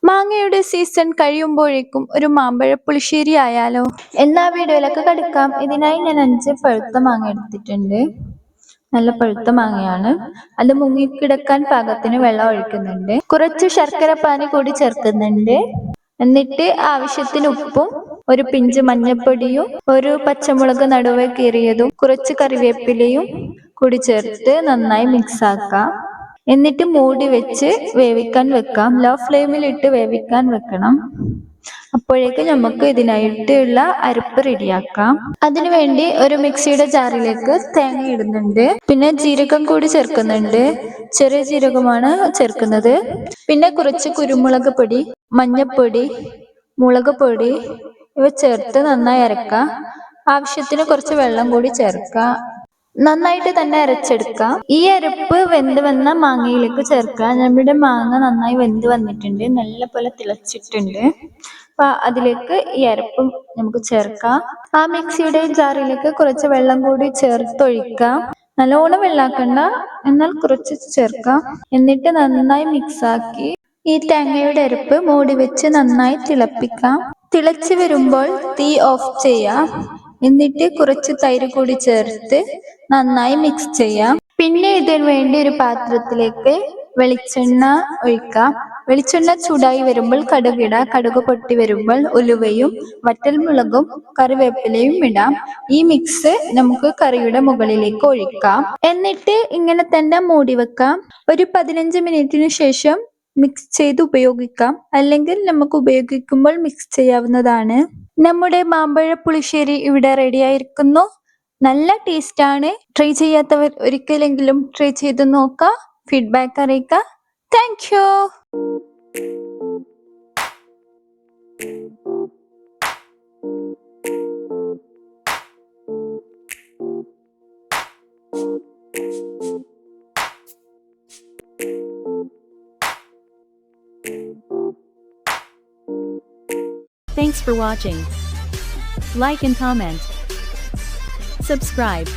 മാങ്ങയുടെ സീസൺ കഴിയുമ്പോഴേക്കും ഒരു മാമ്പഴ പുളിശ്ശേരി ആയാലോ? എന്നാ വീഡിയോയിലൊക്കെ കടക്കാം. ഇതിനായി ഞാൻ 5 പഴുത്ത മാങ്ങ എടുത്തിട്ടുണ്ട്. നല്ല പഴുത്ത മാങ്ങയാണ്. അത് മുങ്ങിക്കിടക്കാൻ പാകത്തിന് വെള്ളം ഒഴിക്കുന്നുണ്ട്. കുറച്ച് ശർക്കര പാനി കൂടി ചേർക്കുന്നുണ്ട്. എന്നിട്ട് ആവശ്യത്തിന് ഉപ്പും ഒരു പിഞ്ച് മഞ്ഞൾപ്പൊടിയും ഒരു പച്ചമുളക് നടുവെ കീറിയതും കുറച്ച് കറിവേപ്പിലയും കൂടി ചേർത്ത് നന്നായി മിക്സ് ആക്കാം. എന്നിട്ട് മൂടി വെച്ച് വേവിക്കാൻ വെക്കാം. ലോ ഫ്ലെയിമിൽ ഇട്ട് വേവിക്കാൻ വെക്കണം. അപ്പോഴേക്ക് നമുക്ക് ഇതിനായിട്ടുള്ള അരപ്പ് റെഡിയാക്കാം. അതിനുവേണ്ടി ഒരു മിക്സിയുടെ ജാറിലേക്ക് തേങ്ങ ഇടുന്നുണ്ട്. പിന്നെ ജീരകം കൂടി ചേർക്കുന്നുണ്ട്. ചെറിയ ജീരകമാണ് ചേർക്കുന്നത്. പിന്നെ കുറച്ച് കുരുമുളക് പൊടി, മഞ്ഞൾപ്പൊടി, മുളക് പൊടി ഇവ ചേർത്ത് നന്നായി അരക്കാം. ആവശ്യത്തിന് കുറച്ച് വെള്ളം കൂടി ചേർക്കാം. നന്നായിട്ട് തന്നെ അരച്ചെടുക്കാം. ഈ അരപ്പ് വെന്ത് വന്ന മാങ്ങയിലേക്ക് ചേർക്കാം. നമ്മുടെ മാങ്ങ നന്നായി വെന്ത് വന്നിട്ടുണ്ട്. നല്ല പോലെ തിളച്ചിട്ടുണ്ട്. അപ്പൊ അതിലേക്ക് ഈ അരപ്പ് നമുക്ക് ചേർക്കാം. ആ മിക്സിയുടെ ജാറിലേക്ക് കുറച്ച് വെള്ളം കൂടി ചേർത്തൊഴിക്കാം. നല്ലോണം വെള്ളാക്കണ്ട, എന്നാൽ കുറച്ച് ചേർക്കാം. എന്നിട്ട് നന്നായി മിക്സാക്കി ഈ തേങ്ങയുടെ അരപ്പ് മൂടി വെച്ച് നന്നായി തിളപ്പിക്കാം. തിളച്ച് വരുമ്പോൾ തീ ഓഫ് ചെയ്യാം. എന്നിട്ട് കുറച്ച് തൈര് കൂടി ചേർത്ത് നന്നായി മിക്സ് ചെയ്യാം. പിന്നെ ഇതിനു വേണ്ടി ഒരു പാത്രത്തിലേക്ക് വെളിച്ചെണ്ണ ഒഴിക്കാം. വെളിച്ചെണ്ണ ചൂടായി വരുമ്പോൾ കടുകിടാം. കടുക് പൊട്ടി വരുമ്പോൾ ഉലുവയും വറ്റൽമുളകും കറിവേപ്പിലയും ഇടാം. ഈ മിക്സ് നമുക്ക് കറിയുടെ മുകളിലേക്ക് ഒഴിക്കാം. എന്നിട്ട് ഇങ്ങനെ തന്നെ മൂടി വെക്കാം. ഒരു 15 മിനിറ്റിന് ശേഷം മിക്സ് ചെയ്ത് ഉപയോഗിക്കാം. അല്ലെങ്കിൽ നമുക്ക് ഉപയോഗിക്കുമ്പോൾ മിക്സ് ചെയ്യാവുന്നതാണ്. നമ്മുടെ മാമ്പഴ പുളിശ്ശേരി ഇവിടെ റെഡി ആയിരിക്കുന്നു. നല്ല ടേസ്റ്റ് ആണ്. ട്രൈ ചെയ്യാത്തവർ ഒരിക്കലെങ്കിലും ട്രൈ ചെയ്ത് നോക്കാം. ഫീഡ്ബാക്ക് അറിയിക്കുക. Thank you. Thanks for watching. Like and comment. Subscribe.